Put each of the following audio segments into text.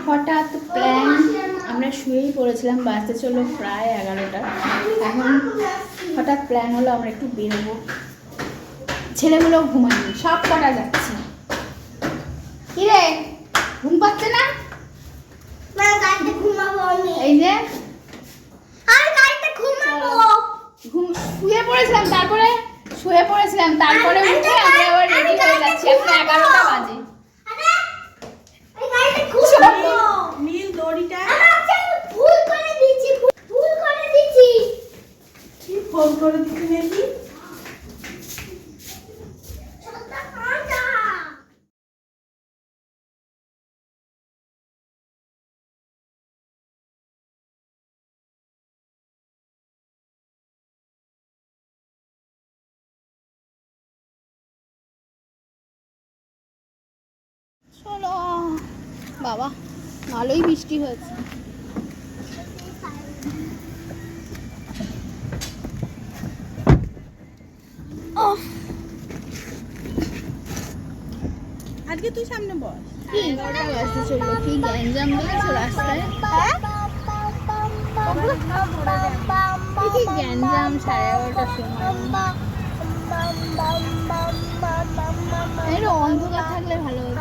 হঠাৎ প্ল্যান, আমরা শুয়েই পড়েছিলাম, বাসে চলো প্রায় 11টা। এখন হঠাৎ প্ল্যান হলো আমরা একটু বেরোবো। ছেলেগুলোও ঘুমায়নি, সব কটা যাচ্ছে। কি রে, ঘুম পাচ্ছে না? এই যে শুয়ে পড়েছিলাম, তারপরে উঠে আমরা আবার রেডি হয়ে যাচ্ছি। এখন 11টা বাজে। নীল দড়িটা ভুল করে দিচ্ছি কি ফোন করে দিচ্ছি নাকি? চলো বাবা, ভালোই বৃষ্টি হয়েছে। আজকে তুই সামনে বস। কি 11টা বাজতে চললো, কি গ্যাঞ্জাম দেখেছো রাস্তায়? কি গ্যাঞ্জাম 11:30টার সময়। এর অন্ধকার থাকলে ভালো হতো।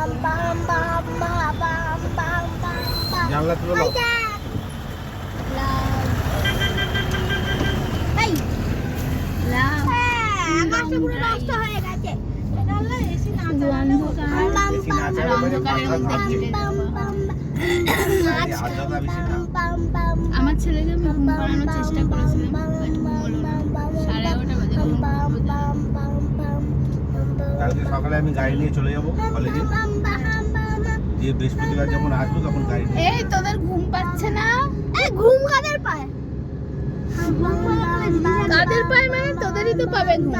জানলা তুলে দাও। আকাশটা পুরো নষ্ট হয়ে গেছে। আমার ছেলেকে আমি ঘুম পাড়ানোর চেষ্টা করেছিলাম, বাট ঘুমোলো না। 11:30 বাজে ঘুম। কালকে সকালে আমি গাড়ি নিয়ে চলে যাবো কলেজে, দিয়ে বৃহস্পতিবার যখন আসবো তখন গাড়ি নিয়ে। এই তোদের ঘুম পাচ্ছে না? এই ঘুম কাদের পায়? কাদের পায় মানে? তোদেরই তো পাবে ঘুম।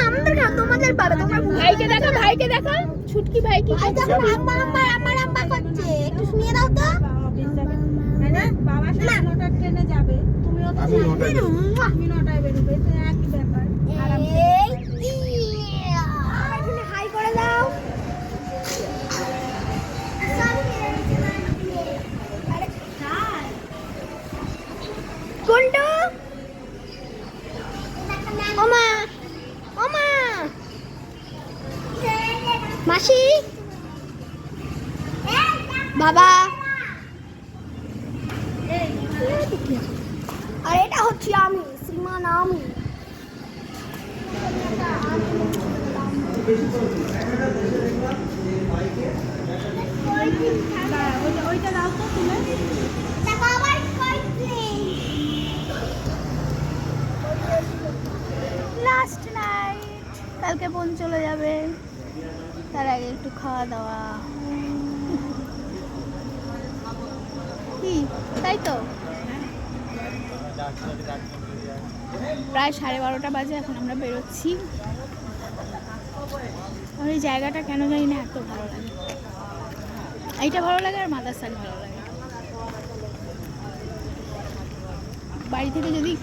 আমাদের না, তোমাদের পাবে। তোমরা ভাইকে দেখা ছুটকি ভাই কি করছে? আমার আম্মা করছে, একটু শুনিয়ে দাও তো। বাবা 9টার ট্রেনে যাবে, তুমিও তো আমি 9টায় বেরোবো। তুমি 9টায় বেরোবে, তো একই ব্যাপার। এখানে হাই করে দাও। কোনটা? ওমা মাসি, বাবা, আর এটা হচ্ছে আমি, শ্রীমান আমি। ওইটা দাও তো তুলে। লাস্ট নাইট, কালকে বোন চলে যাবে, তার আগে একটু খাওয়া দাওয়া। কি তাই তো? প্রায় 12:30 বাজে, এখন আমরা বেরোচ্ছি। আমার এই জায়গাটা কেন জানি না এত ভালো লাগে। এইটা ভালো লাগে আর মাদারসান ভালো লাগে। বাড়ি থেকে যদি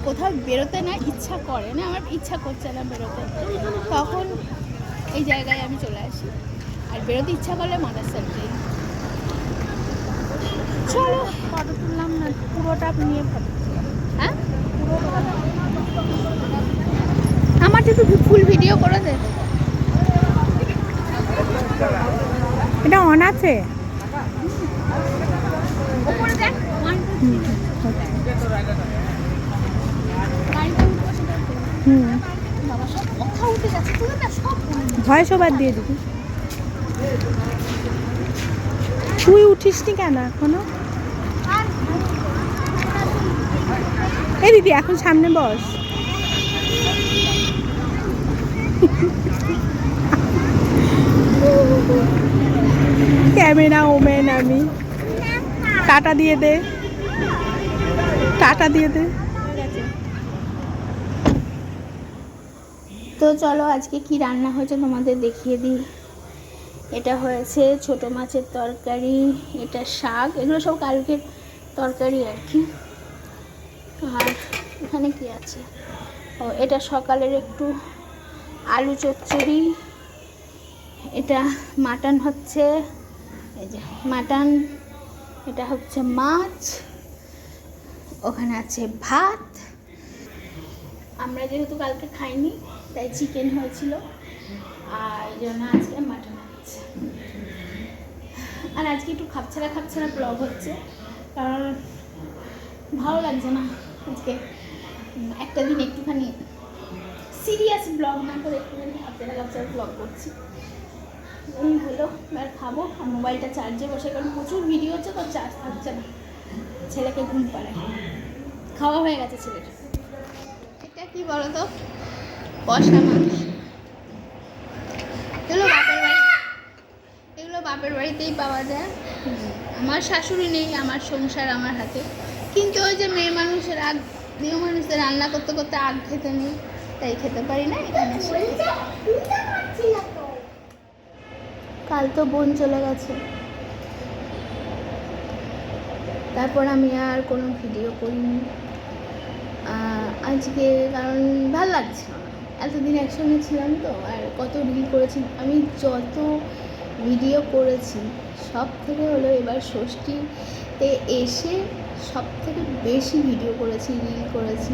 কোথাও বেরোতে না ইচ্ছা করে না, আমার ইচ্ছা করছে না বেরোতে, তখন এই জায়গায় আমি চলে আসি। আর বেরোতে ইচ্ছা করলে মাদারসান যাই। চলো ফটো তুললাম না, পুরোটা নিয়ে ফটো তুললাম। হ্যাঁ, আমার একটু ফুল ভিডিও করে দে। এটা অন আছে। উপরে দেখ। বাবা সব কথা উঠে যাচ্ছে, তুই না সব ভয়েস ওভার দিয়ে দিবি। তুই উঠিসনি কেন এখনো? এই দিদি এখন সামনে বস। ক্যামেরা ওমেন আমি। টাটা দিয়ে দে, টাটা দিয়ে দে। তো চলো আজকে কি রান্না হয়েছে তোমাদের দেখিয়ে দিই। এটা হয়েছে ছোট মাছের তরকারি, এটা শাক, এগুলো সব কালকের তরকারি আর কি। আর এখানে কি আছে, ও এটা সকালের একটু আলু চচ্চড়ি, এটা মাটন হচ্ছে, এই যে মাটন, এটা হচ্ছে মাছ, ওখানে আছে ভাত। আমরা যেহেতু কালকে খাইনি তাই চিকেন হয়েছিল, আর এই জন্য আজকে মাটন হচ্ছে। আর আজকে একটু খাপছাড়া খাপছাড়া ব্লগ হচ্ছে, কারণ ভালো লাগছে না আজকে একটা দিন একটুখানি সিরিয়াস ব্লগ না করে একটুখানি খাপছাড়া খাপছাড়া ব্লগ করছি। হলো এবার খাবো, আর মোবাইলটা চার্জে বসে, কারণ প্রচুর ভিডিও হচ্ছে তো চার্জ থাকছে না। ছেলেকে ঘুম পাড়ায়, খাওয়া হয়ে গেছে ছেলের। এটা কি বলো তো, কষা মাছ। এগুলো বাপের বাড়িতেই পাওয়া যায়। আমার শাশুড়ি নেই, আমার সংসার আমার হাতে, কিন্তু ওই যে মেয়ে মানুষের রান্না করতে করতে আগ খেতে নেই, তাই খেতে পারি না। এখানে কাল তো বোন চলে গেছে, তারপর আমি আর কোনো ভিডিও করিনি আজকে, কারণ ভাল লাগছে না। এতদিন একসঙ্গে ছিলাম তো, আর কত রিল করেছি আমি, যত ভিডিও করেছি সব থেকে হলো এবার ষষ্ঠীতে এসে সব থেকে বেশি ভিডিও করেছি, রিল করেছি।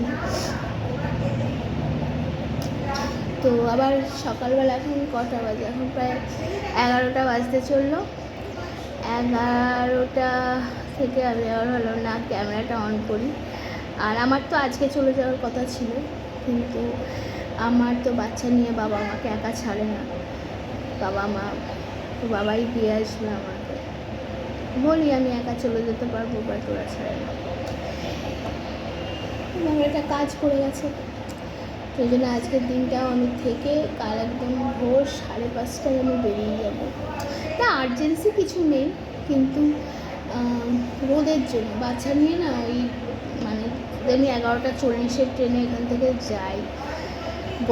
তো আবার সকালবেলা এখন কটা বাজে, এখন প্রায় 11টা বাজতে চললো। 11টা থেকে আমি আর হলো না ক্যামেরাটা অন করি। আর আমার তো আজকে চলে যাওয়ার কথা ছিল, কিন্তু আমার তো বাচ্চা নিয়ে বাবা আমাকে একা ছাড়ে না, বাবা মা তো বাবাই দিয়ে আসবে আমাকে। বলি আমি একা চলে যেতে পারবো, বা তোরা ছাড়ে না। আমার একটা কাজ করে গেছে, তো ওই জন্য আজকের দিনটা আমি থেকে কাল একদম ভোর 5:30টায় আমি বেরিয়ে যাবো। না আর্জেন্সি কিছু নেই, কিন্তু রোদের জন্য বাচ্চা নিয়ে না, ওই মানে আমি 11:40 ট্রেনে এখান থেকে যাই,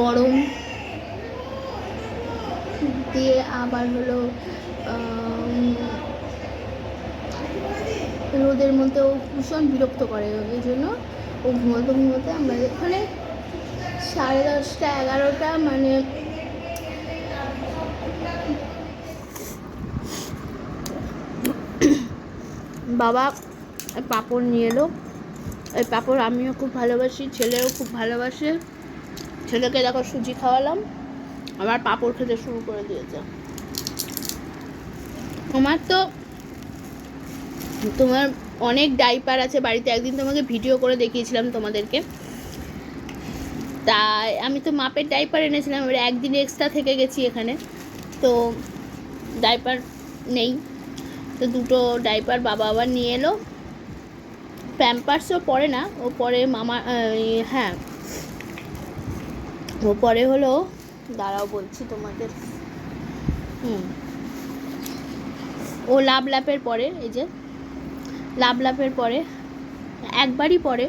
গরম দিয়ে আবার হলো রোদের মধ্যেও ভীষণ বিরক্ত করে, এই জন্য ও ঘুমোতে ঘুমোতে আমরা এখানে 10:30 11টা মানে বাবা পাঁপড় নিয়ে এলো। ওই পাঁপড় আমিও খুব ভালোবাসি, ছেলেও খুব ভালোবাসে। ছেলেকে দেখো সুজি খাওয়ালাম, আবার পাঁপড় খেতে শুরু করে দিয়েছে। তোমার অনেক ডাইপার আছে বাড়িতে, একদিন তোমাকে ভিডিও করে দেখিয়েছিলাম তোমাদেরকে। তাই আমি তো মাপের ডাইপার এনেছিলাম, এবার একদিন এক্সট্রা থেকে গেছি এখানে, তো ডাইপার নেই, তো 2টো ডাইপার বাবা আবার নিয়ে এলো। প্যাম্পার্সও পরে না, ও পরে মামা, হ্যাঁ ও পরে হলো, দাঁড়াও বলছি তোমাদের, ও লাভ ল্যাপের পরে, এই যে লাভ ল্যাপের পরে একবারই পরে।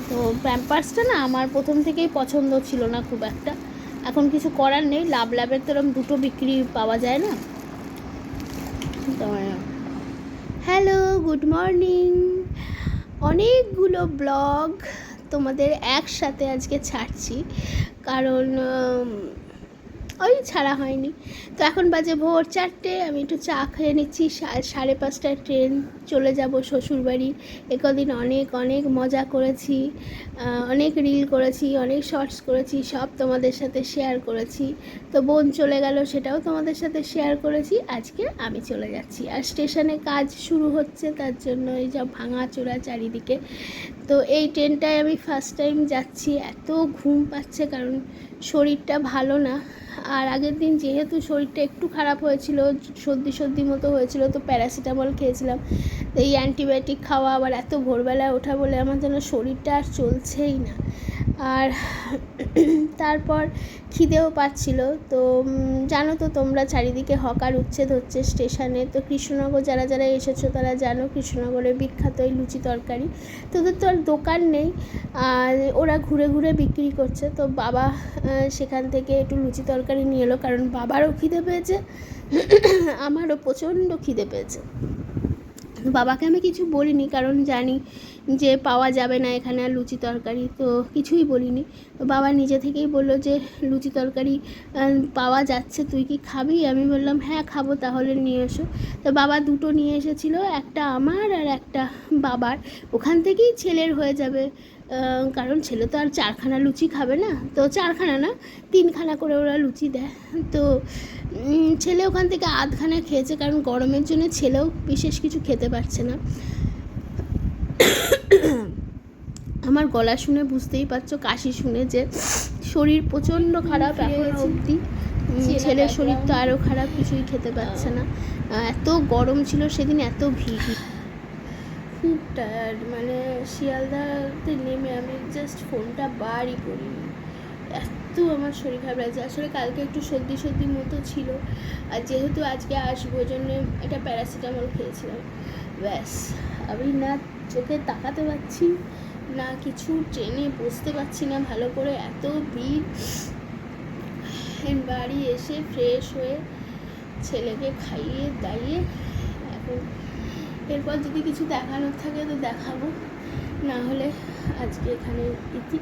তো প্যাম্পার্সটা না আমার প্রথম থেকেই পছন্দ ছিল না খুব একটা, এখন কিছু করার নেই, লাভ ল্যাপের তো এরকম 2টো বিক্রি পাওয়া যায় না। তো হ্যালো, গুড মর্নিং। অনেকগুলো ব্লগ তোমাদের একসাথে আজকে ছাড়ছি, কারণ ওই ছাড়া হয়নি। তো এখন বাজে ভোর 4টে, আমি একটু চা খেয়ে নিচ্ছি। 5:30টায় ট্রেন, চলে যাব শ্বশুরবাড়ি। একদিন অনেক অনেক মজা করেছি, অনেক রিল করেছি, অনেক শর্টস করেছি, সব তোমাদের সাথে শেয়ার করেছি। তো বোন চলে গেল, সেটাও তোমাদের সাথে শেয়ার করেছি। আজকে আমি চলে যাচ্ছি, আর স্টেশনে কাজ শুরু হচ্ছে, তার জন্য এই যা ভাঙাচোরা চারিদিকে। তো এই ট্রেনটায় আমি ফার্স্ট টাইম যাচ্ছি, এত ঘুম পাচ্ছে, কারণ শরীরটা ভালো না। আর আগের দিন যেহেতু শরীরটা একটু খারাপ হয়েছিল, সর্দি মতো হয়েছিল, তো প্যারাসিটামল খেয়েছিলাম। তো এই অ্যান্টিবায়োটিক খাওয়া, আবার এত ভোরবেলায় ওঠা বলে আমার যেন শরীরটা আর চলছেই না। আর তারপর খিদেও পাচ্ছিল। তো জানো তো তোমরা, চারিদিকে হকার উচ্ছেদ হচ্ছে স্টেশনে। তো কৃষ্ণনগর যারা যারা এসেছো তারা জানো, কৃষ্ণনগরের বিখ্যাত এই লুচি তরকারি। তো ওদের তো আর দোকান নেই, আর ওরা ঘুরে ঘুরে বিক্রি করছে। তো বাবা সেখান থেকে একটু লুচি তরকারি নিয়ে এলো, কারণ বাবারও খিদে পেয়েছে, আমারও প্রচণ্ড খিদে পেয়েছে। বাবাকে আমি কিছু বলিনি, কারণ জানি যে পাওয়া যাবে না এখানে আর লুচি তরকারি, তো কিছুই বলিনি। তো বাবা নিজে থেকেই বললো যে লুচি তরকারি পাওয়া যাচ্ছে, তুই কি খাবি? আমি বললাম হ্যাঁ খাবো, তাহলে নিয়ে এসো। তো বাবা দুটো নিয়ে এসেছিলো, একটা আমার আর একটা বাবার। ওখান থেকেই ছেলের হয়ে যাবে, কারণ ছেলে তো আর 4খানা লুচি খাবে না, তো 4খানা না 3খানা করে ওরা লুচি দেয়। তো ছেলে ওখান থেকে আধখানা খেয়েছে, কারণ গরমের জন্য ছেলেও বিশেষ কিছু খেতে পারছে না। আমার গলা শুনে বুঝতেই পারছো, কাশি শুনে, যে শরীর প্রচণ্ড খারাপ এখন অবধি। ছেলের শরীর তো আরও খারাপ, কিছুই খেতে পারছে না। এত গরম ছিল সেদিন, এত ভিড়, খুব টায়ার্ড। মানে শিয়ালদাতে নেমে আমি জাস্ট ফোনটা বারই করিনি, এত আমার শরীর খারাপ লাগছে। আসলে কালকে একটু সর্দি সর্দি মতো ছিল, আর যেহেতু আজকে আসবো জন্য একটা প্যারাসিটামল খেয়েছিলাম। ব্যাস, আমি না চোখে তাকাতে পারছি না কিছু, ট্রেনে বসতে পারছি না ভালো করে, এত ভিড়। বাড়ি এসে ফ্রেশ হয়ে ছেলেকে খাইয়ে দাইয়ে এখন এরপর যদি কিছু দেখানোর থাকে তো দেখাবো, না হলে আজকে এখানে ইতি।